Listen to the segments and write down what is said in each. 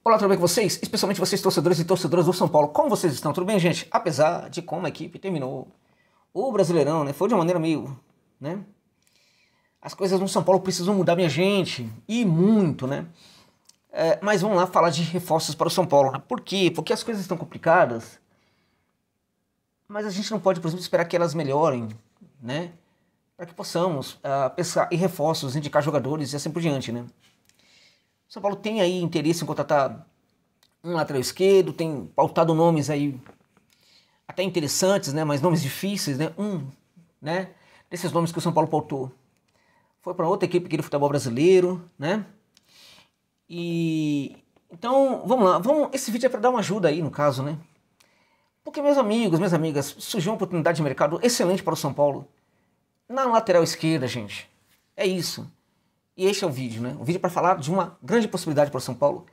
Olá, tudo bem com vocês? Especialmente vocês torcedores e torcedoras do São Paulo. Como vocês estão? Tudo bem, gente? Apesar de como a equipe terminou o Brasileirão, né? Foi de uma maneira meio, né? As coisas no São Paulo precisam mudar, minha gente. E muito, né? Mas vamos lá falar de reforços para o São Paulo, né? Por quê? Porque as coisas estão complicadas. Mas a gente não pode, por exemplo, esperar que elas melhorem, né? Para que possamos pensar em reforços, indicar jogadores e assim por diante, né? O São Paulo tem aí interesse em contratar um lateral esquerdo, tem pautado nomes aí até interessantes, né? Mas nomes difíceis, né? Né? Desses nomes que o São Paulo pautou foi para outra equipe aqui do futebol brasileiro, né? E então, vamos lá, esse vídeo é para dar uma ajuda aí no caso, né? Porque meus amigos, minhas amigas, surgiu uma oportunidade de mercado excelente para o São Paulo na lateral esquerda, gente. É isso. E este é o vídeo, né? O vídeo para falar de uma grande possibilidade para o São Paulo.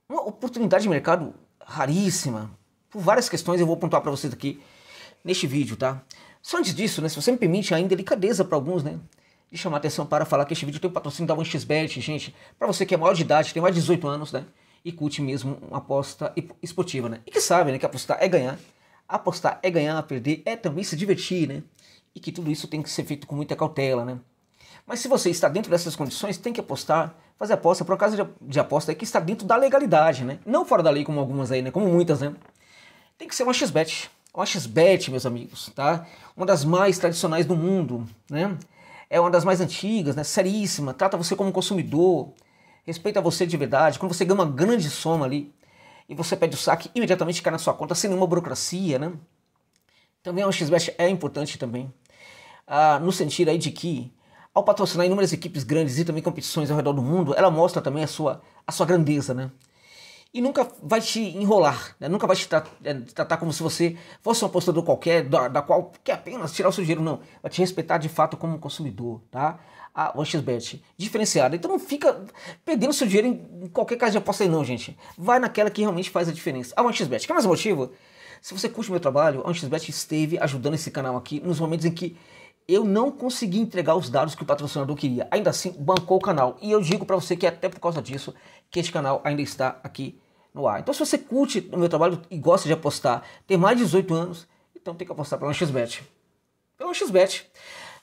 Uma oportunidade de mercado raríssima. Por várias questões eu vou pontuar para vocês aqui neste vídeo, tá? Só antes disso, né? Se você me permite a indelicadeza para alguns, né? De chamar atenção para falar que este vídeo tem o patrocínio da 1xBet, gente. Para você que é maior de idade, tem mais de 18 anos, né? E curte mesmo uma aposta esportiva, né? E que sabe, né? Que apostar é ganhar. Apostar é ganhar, perder é também se divertir, né? E que tudo isso tem que ser feito com muita cautela, né? Mas se você está dentro dessas condições, tem que apostar, fazer aposta por causa de aposta que está dentro da legalidade, né? Não fora da lei como algumas aí, né? Como muitas, né? Tem que ser uma XBET. Uma XBET, meus amigos, tá? Uma das mais tradicionais do mundo, né? É uma das mais antigas, né? Seríssima, trata você como um consumidor, respeita você de verdade. Quando você ganha uma grande soma ali e você pede o saque, imediatamente cai na sua conta sem nenhuma burocracia, né? Também a 1xBet é importante também, no sentido aí de que ao patrocinar inúmeras equipes grandes e também competições ao redor do mundo, ela mostra também a sua grandeza, né? E nunca vai te enrolar, né? Nunca vai te tratar como se você fosse um apostador qualquer, da qual quer apenas tirar o seu dinheiro, não. Vai te respeitar de fato como consumidor, tá? A 1xBet, diferenciada. Então não fica perdendo seu dinheiro em qualquer casa de aposta aí não, gente. Vai naquela que realmente faz a diferença. A 1xBet, quer mais um motivo? Se você curte o meu trabalho, a 1xBet esteve ajudando esse canal aqui nos momentos em que eu não consegui entregar os dados que o patrocinador queria. Ainda assim, bancou o canal. E eu digo para você que é até por causa disso que este canal ainda está aqui no ar. Então se você curte o meu trabalho e gosta de apostar, tem mais de 18 anos, então tem que apostar pela 1xBet. Pela 1xBet.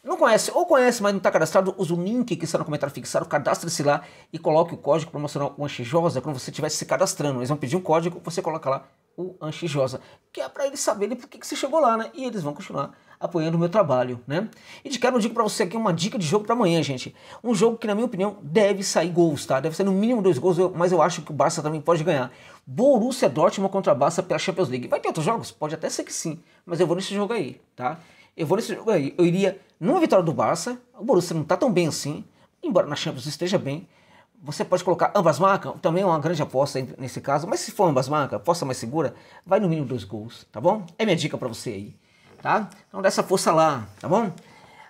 Não conhece ou conhece, mas não está cadastrado, usa o link que está no comentário fixado, cadastre-se lá e coloque o código promocional Anxijosa quando você estiver se cadastrando. Eles vão pedir um código, você coloca lá o Anxijosa, que é para eles saberem por que você chegou lá, né? E eles vão continuar apoiando o meu trabalho, né? E de cara eu digo para você aqui uma dica de jogo para amanhã, gente. Um jogo que, na minha opinião, deve sair gols, tá? Deve ser no mínimo 2 gols, mas eu acho que o Barça também pode ganhar. Borussia Dortmund contra a Barça pela Champions League. Vai ter outros jogos? Pode até ser que sim, mas eu vou nesse jogo aí, tá? Eu vou nesse jogo aí. Eu iria numa vitória do Barça. O Borussia não tá tão bem assim, embora na Champions esteja bem. Você pode colocar ambas marcas, também é uma grande aposta nesse caso, mas se for ambas marcas, aposta mais segura, vai no mínimo 2 gols, tá bom? É minha dica pra você aí, tá? Então dá essa força lá, tá bom?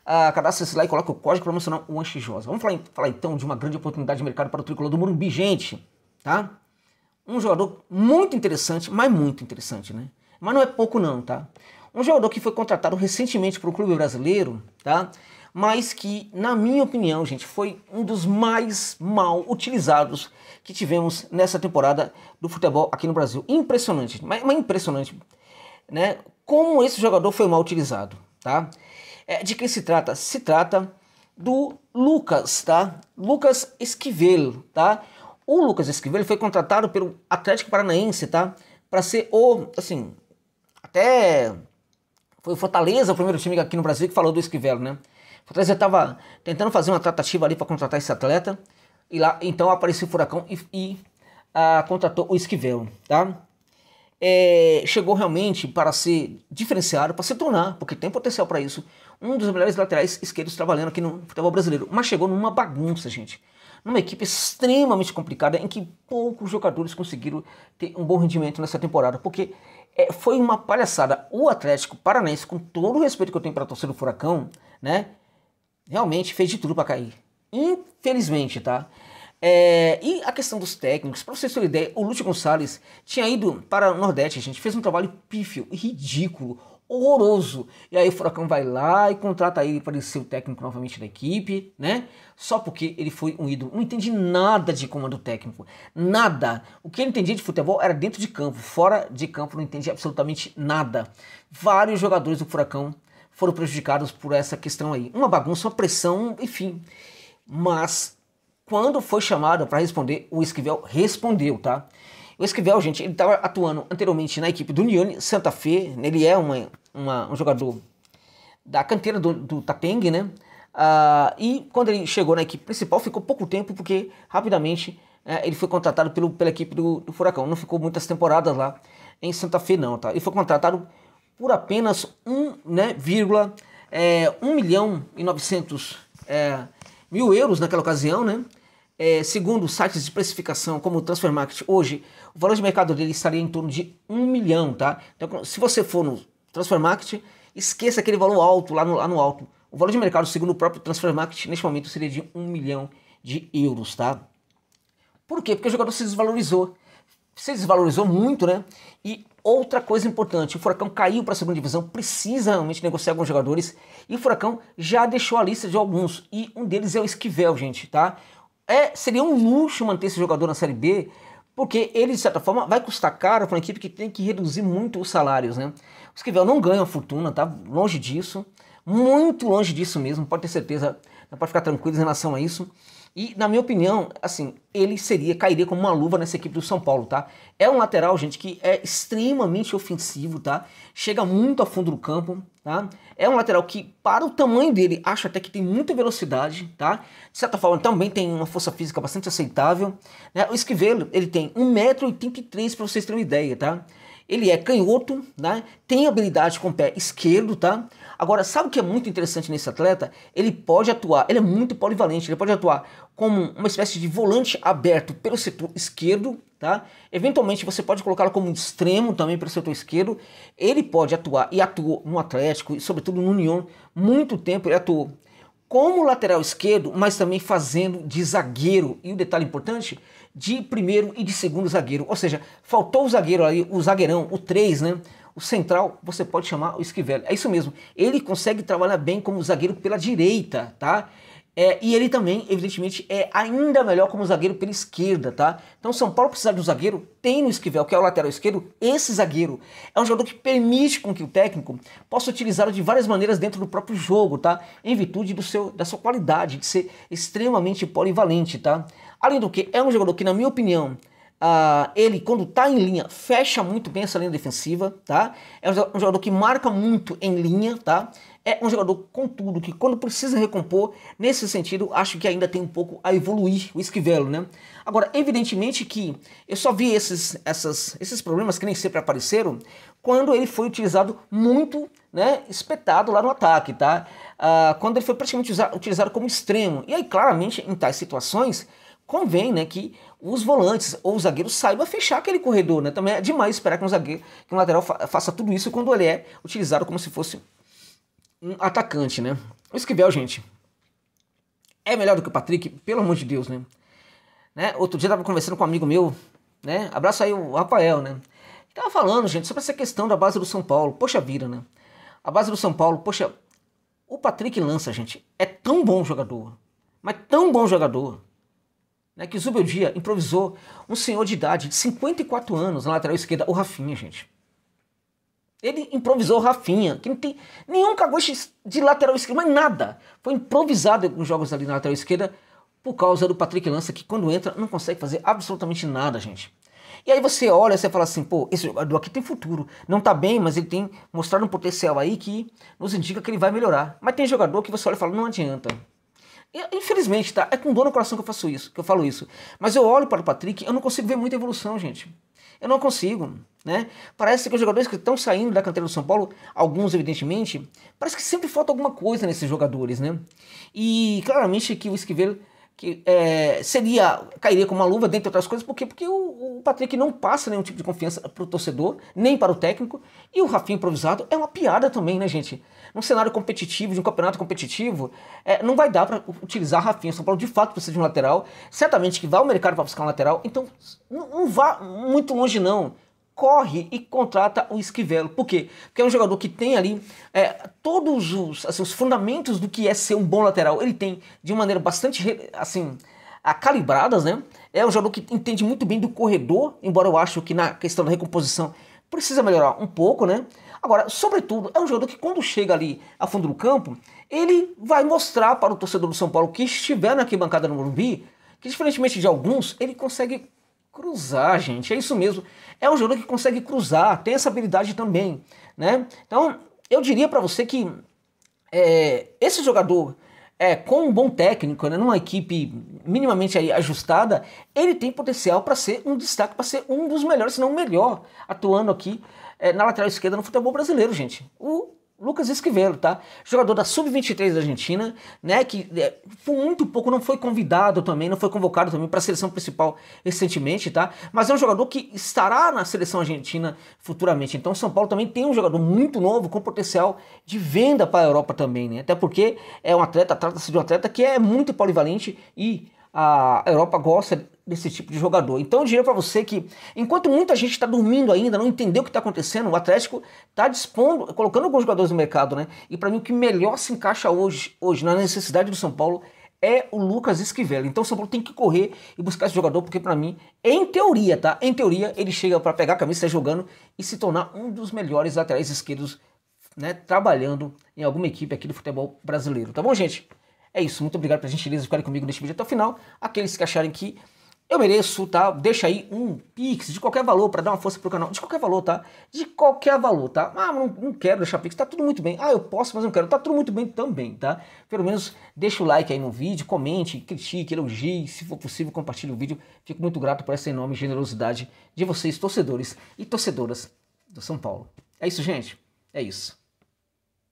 Cadastre-se lá e coloca o código promocional Anxijosa. Vamos falar então de uma grande oportunidade de mercado para o tricolor do Morumbi, gente, tá? Um jogador muito interessante, mas muito interessante, né? Mas não é pouco não, tá? Um jogador que foi contratado recentemente para o clube brasileiro, tá? Mas que, na minha opinião, gente, foi um dos mais mal utilizados que tivemos nessa temporada do futebol aqui no Brasil. Impressionante, mas impressionante, né? Como esse jogador foi mal utilizado, tá? De quem se trata? Se trata do Lucas, tá? Lucas Esquivel, tá? O Lucas Esquivel foi contratado pelo Atlético Paranaense, tá? Para ser assim, até foi o Fortaleza, o primeiro time aqui no Brasil que falou do Esquivel, né? Fortaleza estava tentando fazer uma tratativa ali para contratar esse atleta. E lá então apareceu o Furacão e contratou o Esquivel, tá? Chegou realmente para ser diferenciado, para se tornar, porque tem potencial para isso, um dos melhores laterais esquerdos trabalhando aqui no futebol brasileiro. Mas chegou numa bagunça, gente. Numa equipe extremamente complicada em que poucos jogadores conseguiram ter um bom rendimento nessa temporada. Porque foi uma palhaçada. O Atlético Paranaense, com todo o respeito que eu tenho para a torcida do Furacão, né? Realmente fez de tudo para cair. Infelizmente, tá? E a questão dos técnicos, para vocês terem ideia, o Lúcio Gonçalves tinha ido para o Nordeste, gente, fez um trabalho pífio e ridículo, horroroso. E aí o Furacão vai lá e contrata ele para ser o técnico novamente da equipe, né? Só porque ele foi um ídolo. Não entendi nada de comando técnico, nada. O que ele entendia de futebol era dentro de campo, fora de campo não entendia absolutamente nada. Vários jogadores do Furacão foram prejudicados por essa questão aí. Uma bagunça, uma pressão, enfim. Mas quando foi chamado para responder, o Esquivel respondeu, tá? O Esquivel, gente, ele estava atuando anteriormente na equipe do União Santa Fé, ele é um jogador da canteira do Tapengue, né? E quando ele chegou na equipe principal, ficou pouco tempo, porque rapidamente ele foi contratado pela equipe do Furacão. Não ficou muitas temporadas lá em Santa Fé, não, tá? Ele foi contratado por apenas 1.900.000 euros naquela ocasião, né? Segundo sites de precificação como o Transfermarkt, hoje o valor de mercado dele estaria em torno de 1 milhão, tá? Então, se você for no Transfermarkt, esqueça aquele valor alto lá no alto. O valor de mercado, segundo o próprio Transfermarkt, neste momento seria de 1 milhão de euros, tá? Por quê? Porque o jogador se desvalorizou. Se desvalorizou muito, né? E outra coisa importante, o Furacão caiu para a segunda divisão, precisa realmente negociar alguns jogadores, e o Furacão já deixou a lista de alguns, e um deles é o Esquivel, gente, tá? Seria um luxo manter esse jogador na Série B, porque ele, de certa forma, vai custar caro para uma equipe que tem que reduzir muito os salários, né? O Esquivel não ganha uma fortuna, tá? Longe disso, muito longe disso mesmo, pode ter certeza, pode ficar tranquilo em relação a isso. E, na minha opinião, assim, ele cairia como uma luva nessa equipe do São Paulo, tá? É um lateral, gente, que é extremamente ofensivo, tá? Chega muito ao fundo do campo, tá? É um lateral que, para o tamanho dele, acho até que tem muita velocidade, tá? De certa forma, também tem uma força física bastante aceitável, né? O Esquivel, ele tem 1,83 m, para vocês terem uma ideia, tá? Ele é canhoto, né? Tem habilidade com o pé esquerdo, tá? Agora, sabe o que é muito interessante nesse atleta? Ele pode atuar, ele é muito polivalente, ele pode atuar como uma espécie de volante aberto pelo setor esquerdo, tá? Eventualmente você pode colocá-lo como um extremo também pelo setor esquerdo. Ele pode atuar, e atuou no Atlético, e sobretudo no União, muito tempo ele atuou como lateral esquerdo, mas também fazendo de zagueiro, e o detalhe importante, de primeiro e de segundo zagueiro, ou seja, faltou o zagueiro aí, o zagueirão, o 3, né? O central, você pode chamar o Esquivel. É isso mesmo. Ele consegue trabalhar bem como zagueiro pela direita, tá? E ele também, evidentemente, é ainda melhor como zagueiro pela esquerda, tá? Então, São Paulo precisar de um zagueiro, tem no Esquivel, que é o lateral esquerdo, esse zagueiro. É um jogador que permite com que o técnico possa utilizá-lo de várias maneiras dentro do próprio jogo, tá? Em virtude da sua qualidade, de ser extremamente polivalente, tá? Além do que, é um jogador que, na minha opinião, ele, quando tá em linha, fecha muito bem essa linha defensiva, tá? É um jogador que marca muito em linha, tá? É um jogador, contudo, que quando precisa recompor, nesse sentido, acho que ainda tem um pouco a evoluir, o Esquivel, né? Agora, evidentemente que eu só vi esses problemas que nem sempre apareceram quando ele foi utilizado muito, né, espetado lá no ataque, tá? Quando ele foi praticamente utilizado como extremo. E aí, claramente, em tais situações, convém, né, que os volantes ou os zagueiros saibam fechar aquele corredor, né? Também é demais esperar que um lateral faça tudo isso quando ele é utilizado como se fosse um atacante, né? O Esquivel, gente, é melhor do que o Patrick, pelo amor de Deus, né? Outro dia eu tava conversando com um amigo meu, né? Abraço aí o Rafael, né? Tava falando, gente, sobre essa questão da base do São Paulo. Poxa vida, né? A base do São Paulo, poxa, o Patrick Lança, gente, é tão bom jogador, mas tão bom jogador, né, que o Zubeldia improvisou um senhor de idade de 54 anos na lateral esquerda, o Rafinha, gente. Ele improvisou o Rafinha, que não tem nenhum cagote de lateral esquerda, mas nada. Foi improvisado nos jogos ali na lateral esquerda por causa do Patrick Lança, que quando entra não consegue fazer absolutamente nada, gente. E aí você olha e você fala assim, pô, esse jogador aqui tem futuro. Não tá bem, mas ele tem mostrado um potencial aí que nos indica que ele vai melhorar. Mas tem jogador que você olha e fala, não adianta. Infelizmente, tá? É com dor no coração que eu falo isso. Mas eu olho para o Patrick, eu não consigo ver muita evolução, gente. Eu não consigo, né? Parece que os jogadores que estão saindo da canteira do São Paulo, alguns evidentemente, parece que sempre falta alguma coisa nesses jogadores, né? E claramente que o Esquivel cairia como uma luva, dentre outras coisas, porque o Patrick não passa nenhum tipo de confiança para o torcedor, nem para o técnico, e o Rafinha improvisado é uma piada também, né, gente? Num cenário competitivo, de um campeonato competitivo, não vai dar para utilizar Rafinha. O São Paulo de fato precisa de um lateral, certamente que vai ao mercado para buscar um lateral, então não vá muito longe não. corre e contrata o Esquivel. Por quê? Porque é um jogador que tem ali todos os fundamentos do que é ser um bom lateral. Ele tem de maneira bastante assim, calibradas, né? É um jogador que entende muito bem do corredor, embora eu acho que na questão da recomposição precisa melhorar um pouco, né? Agora, sobretudo, é um jogador que quando chega ali a fundo do campo, ele vai mostrar para o torcedor do São Paulo que estiver na arquibancada no Morumbi, que diferentemente de alguns, ele consegue cruzar, gente. É isso mesmo. É um jogador que consegue cruzar, tem essa habilidade também, né? Então, eu diria para você que esse jogador, com um bom técnico, né, numa equipe minimamente aí ajustada, ele tem potencial para ser um destaque, para ser um dos melhores, se não o melhor, atuando aqui na lateral esquerda no futebol brasileiro, gente. O Lucas Esquivel, tá? Jogador da Sub-23 da Argentina, né? Que por muito pouco não foi convidado também, não foi convocado também para a seleção principal recentemente, tá? Mas é um jogador que estará na seleção argentina futuramente. Então, São Paulo também tem um jogador muito novo, com potencial de venda para a Europa também, né? Até porque é um atleta, trata-se de um atleta que é muito polivalente e a Europa gosta desse tipo de jogador. Então eu diria para você que, enquanto muita gente está dormindo ainda, não entendeu o que está acontecendo, o Atlético está dispondo, colocando alguns jogadores no mercado, né? E para mim o que melhor se encaixa hoje na necessidade do São Paulo é o Lucas Esquivel. Então o São Paulo tem que correr e buscar esse jogador, porque para mim, em teoria, tá? Em teoria, ele chega para pegar a camisa, sair jogando e se tornar um dos melhores laterais esquerdos, né? Trabalhando em alguma equipe aqui do futebol brasileiro. Tá bom, gente? É isso, muito obrigado pela gentileza de ficarem comigo neste vídeo até o final. Aqueles que acharem que eu mereço, tá? Deixa aí um Pix de qualquer valor para dar uma força pro canal. De qualquer valor, tá? De qualquer valor, tá? Ah, não quero deixar Pix, tá tudo muito bem. Ah, eu posso, mas não quero. Tá tudo muito bem também, tá? Pelo menos deixa o like aí no vídeo, comente, critique, elogie, se for possível, compartilhe o vídeo. Fico muito grato por essa enorme generosidade de vocês, torcedores e torcedoras do São Paulo. É isso, gente. É isso.